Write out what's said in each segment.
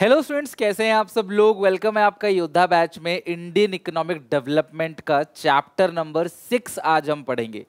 Hello students, कैसे हैं आप सब लोग। वेलकम है आपका योद्धा बैच में। इंडियन इकोनॉमिक डेवलपमेंट का चैप्टर नंबर 6 आज हम पढ़ेंगे।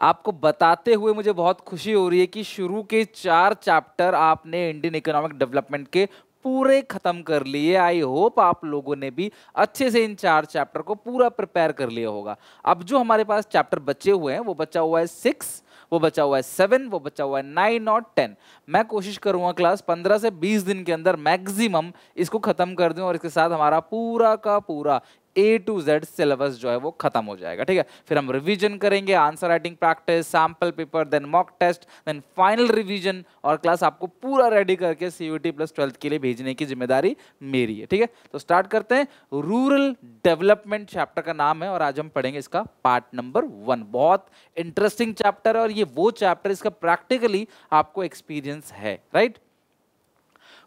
आपको बताते हुए मुझे बहुत खुशी हो रही है कि शुरू के 4 चैप्टर आपने इंडियन इकोनॉमिक डेवलपमेंट के पूरे खत्म कर लिए। आई होप आप लोगों ने भी अच्छे से इन 4 चैप्टर को पूरा प्रिपेयर कर लिया होगा। अब जो हमारे पास चैप्टर बचे हुए हैं वो बचा हुआ है 6, वो बचा हुआ है 7, वो बचा हुआ है 9 और 10। मैं कोशिश करूंगा क्लास 15 से 20 दिन के अंदर मैक्सिमम इसको खत्म कर दूं और इसके साथ हमारा पूरा का पूरा ए टू जेड सिलेबस जो है वो खत्म हो जाएगा। ठीक है, फिर हम रिवीजन करेंगे, answer writing practice, sample paper, then mock test, then final revision, और क्लास आपको पूरा रेडी करके सीयूटी प्लस 12th के लिए भेजने की जिम्मेदारी मेरी है। ठीक है, तो स्टार्ट करते हैं। रूरल डेवलपमेंट चैप्टर का नाम है और आज हम पढ़ेंगे इसका पार्ट नंबर 1। बहुत इंटरेस्टिंग चैप्टर है और ये वो चैप्टर इसका प्रैक्टिकली आपको एक्सपीरियंस है। राइट,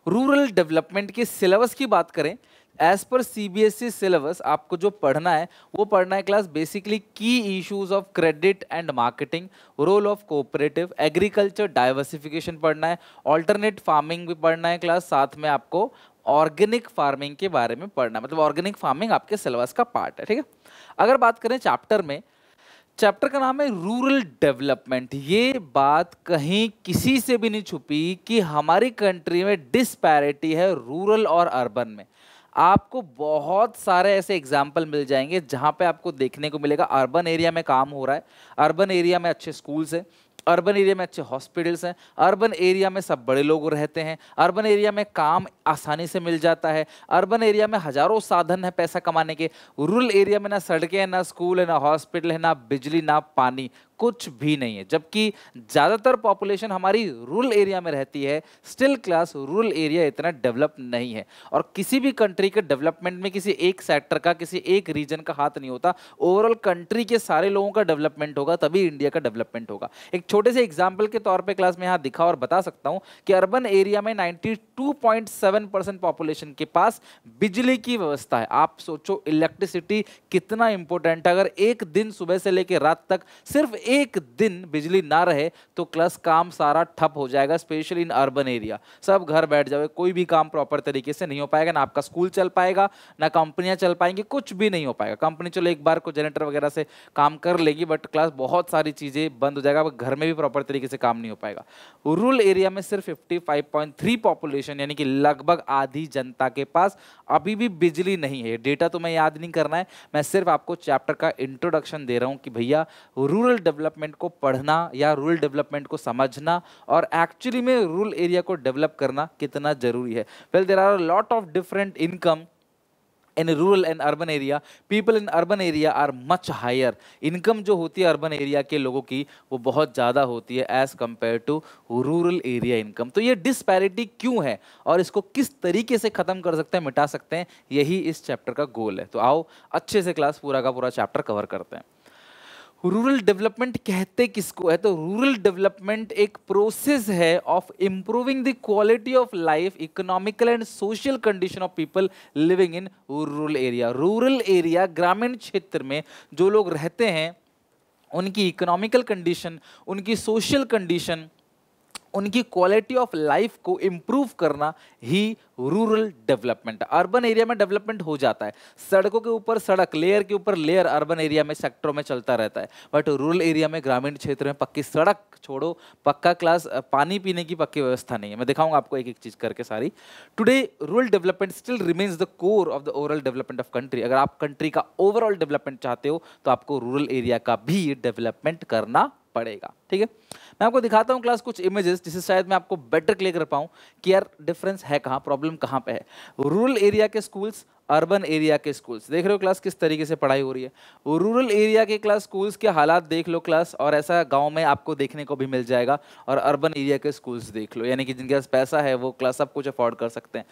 रूरल डेवलपमेंट के सिलेबस की बात करें, एज पर सीबीएसई सिलेबस आपको जो पढ़ना है वो पढ़ना है class basically key issues of credit and marketing, role of cooperative, agriculture diversification पढ़ना है, ऑल्टरनेट फार्मिंग भी पढ़ना है क्लास, साथ में आपको ऑर्गेनिक फार्मिंग के बारे में पढ़ना है। मतलब ऑर्गेनिक फार्मिंग आपके सिलेबस का पार्ट है। ठीक है, अगर बात करें चैप्टर में, चैप्टर का नाम है रूरल डेवलपमेंट। ये बात कहीं किसी से भी नहीं छुपी कि हमारी कंट्री में डिस्पैरिटी है रूरल और अर्बन में। आपको बहुत सारे ऐसे एग्जाम्पल मिल जाएंगे जहां पे आपको देखने को मिलेगा अर्बन एरिया में काम हो रहा है, अर्बन एरिया में अच्छे स्कूल्स हैं, अर्बन एरिया में अच्छे हॉस्पिटल्स हैं, अर्बन एरिया में सब बड़े लोग रहते हैं, अर्बन एरिया में काम आसानी से मिल जाता है, अर्बन एरिया में हजारों साधन है पैसा कमाने के। रूरल एरिया में ना सड़कें हैं, ना स्कूल है, ना हॉस्पिटल है, ना बिजली, ना पानी, कुछ भी नहीं है। जबकि ज़्यादातर पॉपुलेशन हमारी रूरल एरिया में रहती है, स्टिल क्लास रूरल एरिया इतना डेवलप नहीं है। और किसी भी कंट्री के डेवलपमेंट में किसी एक सेक्टर का, किसी एक रीजन का हाथ नहीं होता। ओवरऑल कंट्री के सारे लोगों का डेवलपमेंट होगा तभी इंडिया का डेवलपमेंट होगा। एक छोटे से एग्जाम्पल के तौर पे क्लास में यहाँ दिखा और बता सकता हूँ कि अर्बन एरिया में 92.7% पॉपुलेशन के पास बिजली की व्यवस्था है। आप सोचो इलेक्ट्रिसिटी कितना इंपॉर्टेंट है। अगर एक दिन सुबह से लेकर रात तक सिर्फ एक दिन बिजली ना रहे तो क्लास काम सारा ठप हो जाएगा, स्पेशली इन अर्बन एरिया। सब घर बैठ जाओगे, कोई भी काम प्रॉपर तरीके से नहीं हो पाएगा, ना आपका स्कूल चल पाएगा, ना कंपनियां चल पाएंगी, कुछ भी नहीं हो पाएगा। कंपनी चलो एक बार को जनरेटर वगैरह से काम कर लेगी, बट क्लास बहुत सारी चीजें बंद हो जाएगा, घर में भी प्रॉपर तरीके से काम नहीं हो पाएगा। रूरल एरिया में सिर्फ 55.3 पॉपुलेशन यानी कि लगभग आधी जनता के पास अभी भी बिजली नहीं है। डेटा तो मैं याद नहीं करना है, मैं सिर्फ आपको चैप्टर का इंट्रोडक्शन दे रहा हूं कि भैया रूरल डेवलपमेंट को पढ़ना या रूरल डेवलपमेंट को समझना और एक्चुअली में रूरल एरिया को डेवलप करना कितना जरूरी है। Well, there are lot of different income in rural and urban area. People in urban area are much higher. Income जो होती है अर्बन एरिया के लोगों की वो बहुत ज़्यादा होती है as compare to rural area income. तो ये डिस्पैरिटी क्यों है और इसको किस तरीके से ख़त्म कर सकते हैं, मिटा सकते हैं, यही इस चैप्टर का गोल है। तो आओ अच्छे से क्लास पूरा का पूरा चैप्टर कवर करते हैं। रूरल डेवलपमेंट कहते किसको है? तो रूरल डेवलपमेंट एक प्रोसेस है of improving the quality of life, economical and social condition of people living in rural area. Rural area ग्रामीण क्षेत्र में जो लोग रहते हैं उनकी इकोनॉमिकल कंडीशन, उनकी सोशल कंडीशन, उनकी क्वालिटी ऑफ लाइफ को इंप्रूव करना ही रूरल डेवलपमेंट। अर्बन एरिया में डेवलपमेंट हो जाता है, सड़कों के ऊपर सड़क, लेयर के ऊपर लेयर अर्बन एरिया में सेक्टरों में चलता रहता है, बट रूरल एरिया में, ग्रामीण क्षेत्र में पक्की सड़क छोड़ो, पक्का क्लास पानी पीने की पक्की व्यवस्था नहीं है। मैं दिखाऊंगा आपको एक एक चीज करके सारी। Today rural development still remains the core of the overall development of country. अगर आप कंट्री का ओवरऑल डेवलपमेंट चाहते हो तो आपको रूरल एरिया का भी डेवलपमेंट करना पड़ेगा। ठीक है, मैं आपको दिखाता हूं क्लास कुछ इमेजेस जिससे शायद मैं आपको बेटर क्लियर कर पाऊं कि यार डिफरेंस है कहां, प्रॉब्लम कहां पे है। रूरल एरिया के स्कूल्स, अर्बन एरिया के स्कूल्स, देख रहे हो क्लास किस तरीके से पढ़ाई हो रही है। रूरल एरिया के क्लास स्कूल्स के हालात देख लो क्लास, और ऐसा गांव में आपको देखने को भी मिल जाएगा। और अर्बन एरिया के स्कूल्स देख लो, यानी कि जिनके पास पैसा है वो क्लास सब कुछ अफोर्ड कर सकते हैं।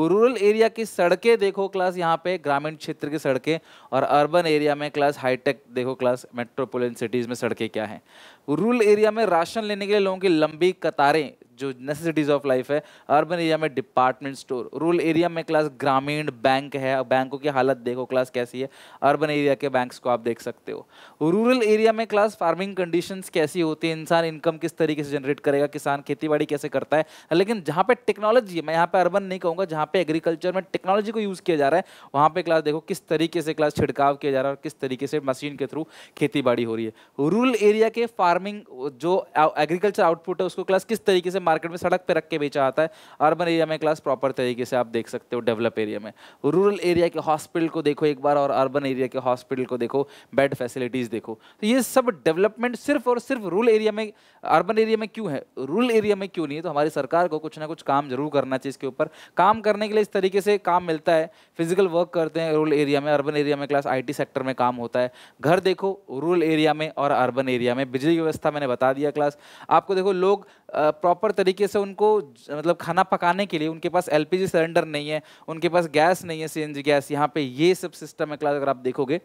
रूरल एरिया की सड़कें देखो क्लास, यहाँ पे ग्रामीण क्षेत्र की सड़कें, और अर्बन एरिया में क्लास हाईटेक देखो क्लास, मेट्रोपोलिटन सिटीज में सड़कें क्या हैं। रूरल एरिया में राशन लेने के लिए लोगों की लंबी कतारें जो नेसेसिटीज ऑफ लाइफ है, अर्बन एरिया में डिपार्टमेंट स्टोर, रूरल एरिया में क्लास ग्रामीण बैंक है, बैंकों की हालत देखो क्लास कैसी है, अर्बन एरिया के बैंक्स को आप देख सकते हो। रूरल एरिया में क्लास फार्मिंग कंडीशंस कैसी होती है, इंसान इनकम किस तरीके से जनरेट करेगा, किसान खेतीबाड़ी कैसे करता है। लेकिन जहाँ पे टेक्नोलॉजी है, मैं यहाँ पे अर्बन नहीं कहूँगा, जहाँ पे एग्रीकल्चर में टेक्नोलॉजी को यूज़ किया जा रहा है वहाँ पे क्लास देखो किस तरीके से क्लास छिड़काव किया जा रहा है और किस तरीके से मशीन के थ्रू खेतीबाड़ी हो रही है। रूरल एरिया के फार्मिंग जो एग्रीकल्चर आउटपुट है उसको क्लास किस तरीके से मार्केट में सड़क पे रख के बेचा जाता है। अर्बन एरिया में क्लास प्रॉपर तरीके से आप देख सकते हो डेवलप एरिया में। रूरल एरिया के हॉस्पिटल को देखो एक बार और अर्बन एरिया के हॉस्पिटल को देखो, बेड फैसिलिटीज देखो। तो ये सब डेवलपमेंट सिर्फ और सिर्फ रूरल एरिया में, अर्बन एरिया में क्यों है, रूरल एरिया में क्यों नहीं है? तो हमारी सरकार को कुछ ना कुछ काम जरूर करना चाहिए इसके ऊपर। काम करने के लिए इस तरीके से काम मिलता है, फिजिकल वर्क करते हैं रूरल एरिया में, अर्बन एरिया में क्लास आईटी सेक्टर में काम होता है। घर देखो रूरल एरिया में और अर्बन एरिया में, बिजली की व्यवस्था मैंने बता दिया क्लास आपको। देखो लोग प्रॉपर तरीके से उनको मतलब खाना पकाने के लिए उनके पास एलपीजी सिलेंडर नहीं है, उनके पास गैस नहीं है, सीएनजी गैस, यहाँ पे ये सब सिस्टम है क्लास। अगर आप देखोगे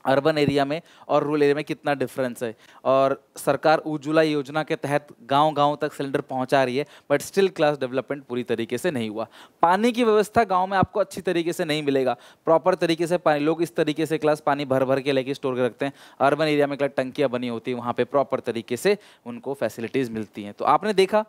अर्बन एरिया में और रूरल एरिया में कितना डिफरेंस है। और सरकार उज्ज्वला योजना के तहत गांव-गांव तक सिलेंडर पहुंचा रही है, बट स्टिल क्लास डेवलपमेंट पूरी तरीके से नहीं हुआ। पानी की व्यवस्था गांव में आपको अच्छी तरीके से नहीं मिलेगा, प्रॉपर तरीके से पानी, लोग इस तरीके से क्लास पानी भर भर के लेके स्टोर कर रखते हैं। अर्बन एरिया में क्लास टंकियाँ बनी होती है, वहाँ पर प्रॉपर तरीके से उनको फैसिलिटीज़ मिलती हैं। तो आपने देखा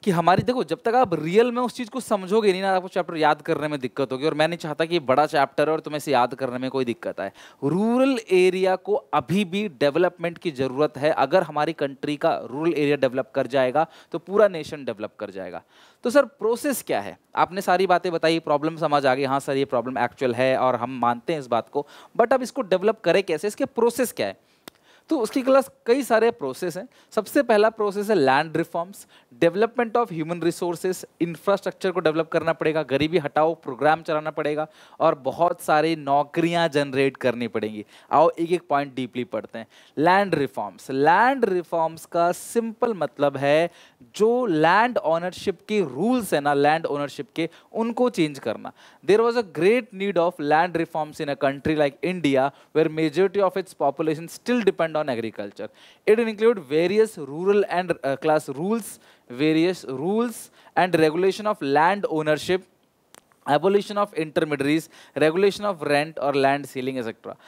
कि हमारी, देखो जब तक आप रियल में उस चीज़ को समझोगे नहीं ना, आपको चैप्टर याद करने में दिक्कत होगी। और मैं नहीं चाहता कि ये बड़ा चैप्टर है और तुम्हें इसे याद करने में कोई दिक्कत आए। रूरल एरिया को अभी भी डेवलपमेंट की ज़रूरत है। अगर हमारी कंट्री का रूरल एरिया डेवलप कर जाएगा तो पूरा नेशन डेवलप कर जाएगा। तो सर प्रोसेस क्या है? आपने सारी बातें बताई, प्रॉब्लम समझ आ गई, हाँ सर ये प्रॉब्लम एक्चुअल है और हम मानते हैं इस बात को, बट अब इसको डेवलप करें कैसे, इसके प्रोसेस क्या है? तो उसकी क्लास कई सारे प्रोसेस हैं। सबसे पहला प्रोसेस है land reforms, development of human resources, infrastructure को डेवलप करना पड़ेगा, गरीबी हटाओ प्रोग्राम चलाना पड़ेगा और बहुत सारी नौकरियां जनरेट करनी पड़ेंगी। आओ एक एक पॉइंट डीपली पढ़ते हैं। लैंड रिफॉर्म्स, लैंड रिफॉर्म्स का सिंपल मतलब है जो लैंड ओनरशिप के रूल्स है ना, लैंड ओनरशिप के, उनको चेंज करना। There was a great need of land reforms in a country like India where majority of its population still depend on agriculture. It include various rural and class rules, various rules and regulation of land ownership, abolition of intermediaries, regulation of rent or land ceiling etc.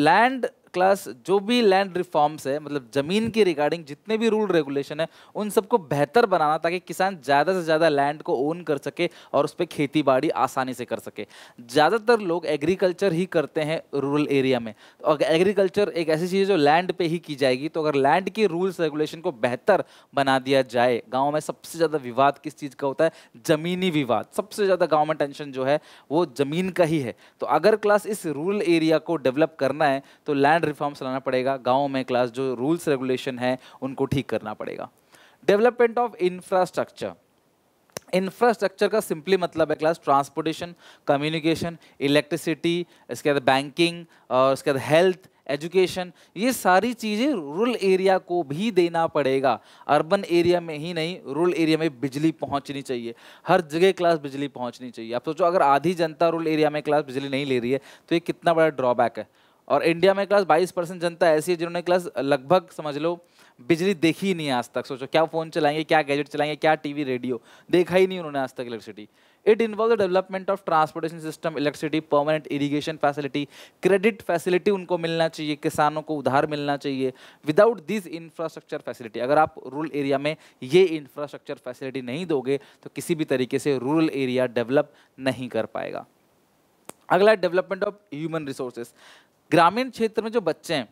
Land class जो भी land reforms है, मतलब जमीन के regarding जितने भी rule regulation है उन सबको बेहतर बनाना ताकि किसान ज़्यादा से ज़्यादा लैंड को ओन कर सके और उस पर खेती बाड़ी आसानी से कर सके। ज़्यादातर लोग एग्रीकल्चर ही करते हैं रूरल एरिया में, और एग्रीकल्चर एक ऐसी चीज़ है जो लैंड पे ही की जाएगी। तो अगर लैंड के रूल्स रेगुलेशन को बेहतर बना दिया जाए, गाँव में सबसे ज़्यादा विवाद किस चीज़ का होता है? ज़मीनी विवाद। सबसे ज़्यादा गाँव में टेंशन जो है वो ज़मीन का ही है। तो अगर क्लास इस रूरल एरिया को डेवलप करना है तो लैंड रिफॉर्म्स लाना पड़ेगा, गांव में क्लास जो रूल्स रेगुलेशन है उनको ठीक करना पड़ेगा। डेवलपमेंट ऑफ इंफ्रास्ट्रक्चर, इंफ्रास्ट्रक्चर का सिंपली मतलब है क्लास ट्रांसपोर्टेशन, कम्युनिकेशन, इलेक्ट्रिसिटी, इसके बाद बैंकिंग और इसके बाद हेल्थ, एजुकेशन, ये सारी चीज़ें रूरल एरिया को भी देना पड़ेगा। अर्बन एरिया में ही नहीं, रूरल एरिया में बिजली पहुंचनी चाहिए, हर जगह क्लास बिजली पहुंचनी चाहिए। आप सोचो अगर आधी जनता रूरल एरिया में क्लास बिजली नहीं ले रही है तो ये कितना बड़ा ड्रॉबैक है। और इंडिया में क्लास 22% जनता ऐसी है जिन्होंने क्लास लगभग समझ लो बिजली देखी ही नहीं है आज तक। सोचो क्या फ़ोन चलाएंगे, क्या गैजेट चलाएंगे, क्या टीवी रेडियो, देखा ही नहीं उन्होंने आज तक electricity. It involve the development of transportation system, electricity, permanent irrigation facility, credit facility उनको मिलना चाहिए, किसानों को उधार मिलना चाहिए। विदाउट दिस इंफ्रास्ट्रक्चर फैसिलिटी, अगर आप रूरल एरिया में ये इंफ्रास्ट्रक्चर फैसिलिटी नहीं दोगे तो किसी भी तरीके से रूरल एरिया डेवलप नहीं कर पाएगा। अगला डेवलपमेंट ऑफ ह्यूमन रिसोर्सेज, ग्रामीण क्षेत्र में जो बच्चे हैं,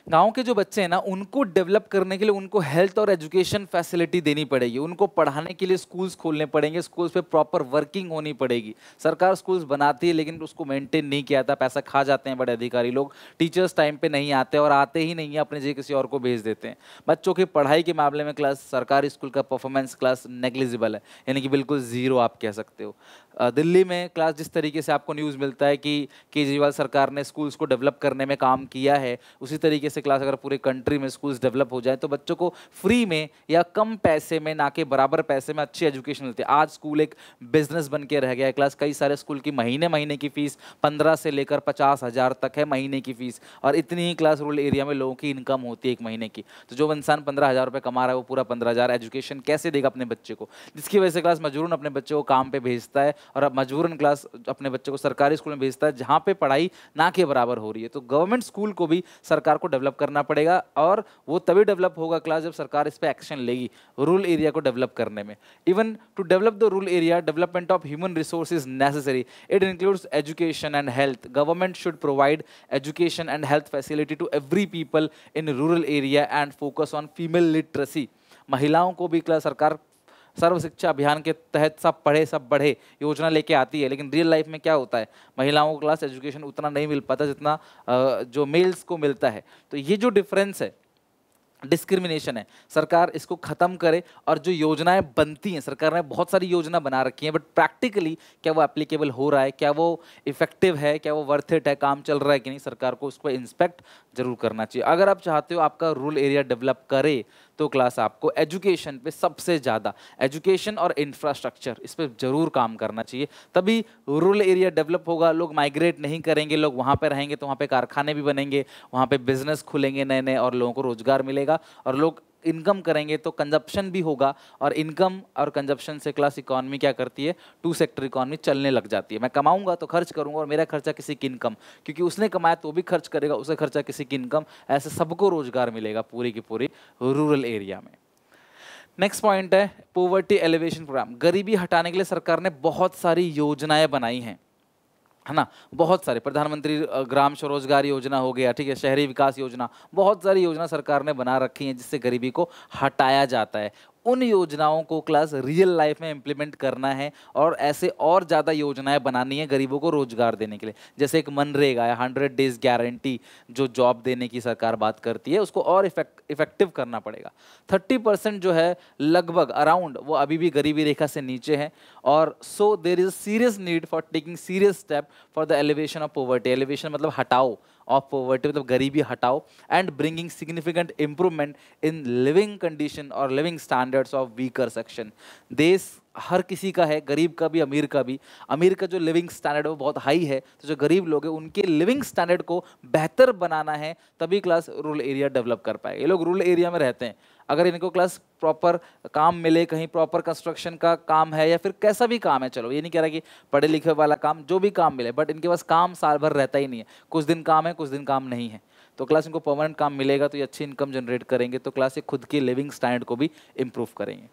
गांव के जो बच्चे हैं ना, उनको डेवलप करने के लिए उनको हेल्थ और एजुकेशन फैसिलिटी देनी पड़ेगी। उनको पढ़ाने के लिए स्कूल्स खोलने पड़ेंगे, स्कूल्स पे प्रॉपर वर्किंग होनी पड़ेगी। सरकार स्कूल्स बनाती है लेकिन उसको मेंटेन नहीं किया जाता, पैसा खा जाते हैं बड़े अधिकारी लोग, टीचर्स टाइम पे नहीं आते और आते ही नहीं है, अपने जगह किसी और को भेज देते हैं। बच्चों की पढ़ाई के मामले में क्लास सरकारी स्कूल का परफॉर्मेंस क्लास नेग्लिजिबल है, यानी कि बिल्कुल ज़ीरो आप कह सकते हो। दिल्ली में क्लास जिस तरीके से आपको न्यूज़ मिलता है कि केजरीवाल सरकार ने स्कूल्स को डेवलप करने में काम किया है, उसी तरीके से क्लास अगर पूरे कंट्री में स्कूल्स डेवलप हो जाए तो बच्चों को फ्री में या कम पैसे में, ना कि बराबर पैसे में अच्छी एजुकेशन मिलती है। आज स्कूल एक बिजनेस बन के रह गया है क्लास। कई सारे स्कूल की महीने महीने की फीस 15 से लेकर 50,000 तक है महीने की फीस, और इतनी ही क्लास रूरल एरिया में लोगों की इनकम होती है एक महीने की। तो जो इंसान 15,000 रुपये कमा रहा है वो पूरा 15,000 एजुकेशन कैसे देगा अपने बच्चे को, जिसकी वजह से क्लास मजबूरन अपने बच्चे को काम पे भेजता है, और अब मजबूरन क्लास अपने बच्चे को सरकारी स्कूल में भेजता है जहाँ पे पढ़ाई ना के बराबर हो रही है। तो गवर्नमेंट स्कूल को भी सरकार को डेवलप करना पड़ेगा, और वो तभी डेवलप होगा क्लास जब सरकार इस पे एक्शन लेगी रूरल एरिया को डेवलप करने में। Even to develop the rural area, development of human resource is necessary. It includes education and health. Government should provide education and health facility to every people in rural area and focus on female literacy. महिलाओं को भी class सरकार सर्व शिक्षा अभियान के तहत सब पढ़े सब बढ़े योजना लेके आती है, लेकिन रियल लाइफ में क्या होता है, महिलाओं को क्लास एजुकेशन उतना नहीं मिल पाता जितना जो मेल्स को मिलता है। तो ये जो डिफरेंस है, डिस्क्रिमिनेशन है, सरकार इसको खत्म करे। और जो योजनाएं बनती हैं, सरकार ने बहुत सारी योजना बना रखी है, बट प्रैक्टिकली क्या वो एप्लीकेबल हो रहा है, क्या वो इफेक्टिव है, क्या वो वर्थ इट है, काम चल रहा है कि नहीं, सरकार को उसको इंस्पेक्ट जरूर करना चाहिए। अगर आप चाहते हो आपका रूरल एरिया डेवलप करे तो क्लास आपको एजुकेशन पे सबसे ज़्यादा, एजुकेशन और इंफ्रास्ट्रक्चर, इस पर जरूर काम करना चाहिए, तभी रूरल एरिया डेवलप होगा। लोग माइग्रेट नहीं करेंगे, लोग वहाँ पे रहेंगे तो वहाँ पे कारखाने भी बनेंगे, वहाँ पे बिजनेस खुलेंगे नए नए, और लोगों को रोजगार मिलेगा, और लोग इनकम करेंगे तो कंजप्शन भी होगा, और इनकम और कंजप्शन से क्लास इकोनॉमी क्या करती है, टू सेक्टर इकोनॉमी चलने लग जाती है। मैं कमाऊंगा तो खर्च करूंगा, और मेरा खर्चा किसी की इनकम, क्योंकि उसने कमाया तो भी खर्च करेगा, उसे खर्चा किसी की इनकम, ऐसे सबको रोजगार मिलेगा पूरी की पूरी रूरल एरिया में। नेक्स्ट पॉइंट है पोवर्टी एलिवेशन प्रोग्राम। गरीबी हटाने के लिए सरकार ने बहुत सारी योजनाएं बनाई हैं, है ना, बहुत सारे। प्रधानमंत्री ग्राम स्वरोजगार योजना हो गया, ठीक है, शहरी विकास योजना, बहुत सारी योजना सरकार ने बना रखी हैं जिससे गरीबी को हटाया जाता है। उन योजनाओं को क्लास रियल लाइफ में इम्प्लीमेंट करना है, और ऐसे और ज़्यादा योजनाएं बनानी है गरीबों को रोजगार देने के लिए। जैसे एक मनरेगा या 100 डेज गारंटी जो जॉब देने की सरकार बात करती है, उसको और इफेक्टिव करना पड़ेगा। 30% जो है लगभग अराउंड वो अभी भी गरीबी रेखा से नीचे है, और so there is serious need for taking serious step for the elevation of poverty. Elevation मतलब हटाओ, ऑफ पॉवर्टी मतलब गरीबी हटाओ, and bringing significant improvement in living condition और living standards of weaker section. देश हर किसी का है, गरीब का भी अमीर का भी। अमीर का जो लिविंग स्टैंडर्ड है वो बहुत हाई है, तो जो गरीब लोग हैं उनके लिविंग स्टैंडर्ड को बेहतर बनाना है, तभी क्लास रूरल एरिया डेवलप कर पाएगा। ये लोग रूरल एरिया में रहते हैं, अगर इनको क्लास प्रॉपर काम मिले, कहीं प्रॉपर कंस्ट्रक्शन का काम है या फिर कैसा भी काम है, चलो ये नहीं कह रहा कि पढ़े लिखे वाला काम, जो भी काम मिले, बट इनके पास काम साल भर रहता ही नहीं है, कुछ दिन काम है कुछ दिन काम नहीं है, तो क्लास इनको परमानेंट काम मिलेगा तो ये अच्छी इनकम जनरेट करेंगे, तो क्लास ये खुद की लिविंग स्टैंडर्ड को भी इम्प्रूव करेंगे।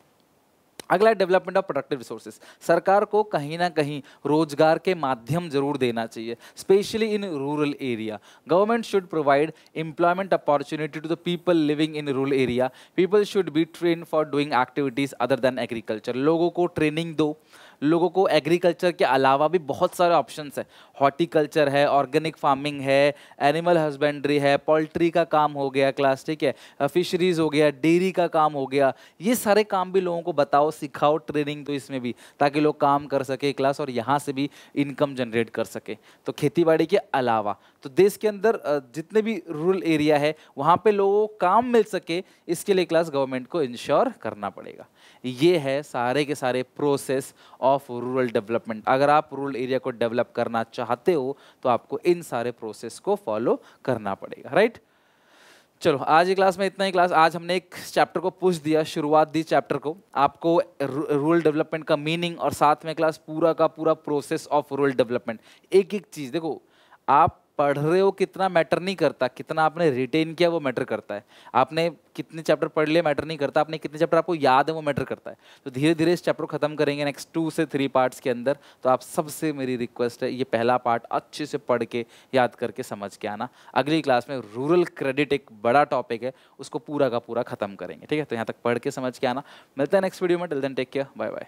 अगला डेवलपमेंट ऑफ प्रोडक्टिव रिसोर्सेज। सरकार को कहीं ना कहीं रोजगार के माध्यम जरूर देना चाहिए, specially in rural area. Government should provide employment opportunity to the people living in rural area. People should be train for doing activities other than agriculture. लोगों को ट्रेनिंग दो, लोगों को एग्रीकल्चर के अलावा भी बहुत सारे ऑप्शंस है, हॉर्टिकल्चर है, ऑर्गेनिक फार्मिंग है, एनिमल हस्बेंड्री है, पोल्ट्री का काम हो गया क्लास, ठीक है, फिशरीज हो गया, डेयरी का काम हो गया, ये सारे काम भी लोगों को बताओ, सिखाओ, ट्रेनिंग दो इसमें भी, ताकि लोग काम कर सके क्लास, और यहाँ से भी इनकम जनरेट कर सके। तो खेती बाड़ी के अलावा तो देश के अंदर जितने भी रूरल एरिया है वहाँ पे लोगों को काम मिल सके, इसके लिए क्लास गवर्नमेंट को इंश्योर करना पड़ेगा। ये है सारे के सारे प्रोसेस ऑफ रूरल डेवलपमेंट। अगर आप रूरल एरिया को डेवलप करना चाहते हो तो आपको इन सारे प्रोसेस को फॉलो करना पड़ेगा, राइट। चलो आज की क्लास में इतना ही। क्लास आज हमने एक चैप्टर को पुश दिया, शुरुआत दी चैप्टर को, आपको रूरल डेवलपमेंट का मीनिंग, और साथ में क्लास पूरा का पूरा प्रोसेस ऑफ रूरल डेवलपमेंट। एक एक चीज़ देखो, आप पढ़ रहे हो कितना मैटर नहीं करता, कितना आपने रिटेन किया वो मैटर करता है। आपने कितने चैप्टर पढ़ लिए मैटर नहीं करता, आपने कितने चैप्टर आपको याद है वो मैटर करता है। तो धीरे धीरे इस चैप्टर को खत्म करेंगे नेक्स्ट 2 से 3 पार्ट्स के अंदर। तो आप सबसे मेरी रिक्वेस्ट है, ये पहला पार्ट अच्छे से पढ़ के याद करके समझ के आना। अगली क्लास में रूरल क्रेडिट एक बड़ा टॉपिक है, उसको पूरा का पूरा खत्म करेंगे, ठीक है। तो यहाँ तक पढ़ के समझ के आना। मिलता है नेक्स्ट वीडियो में, till then take care, bye bye.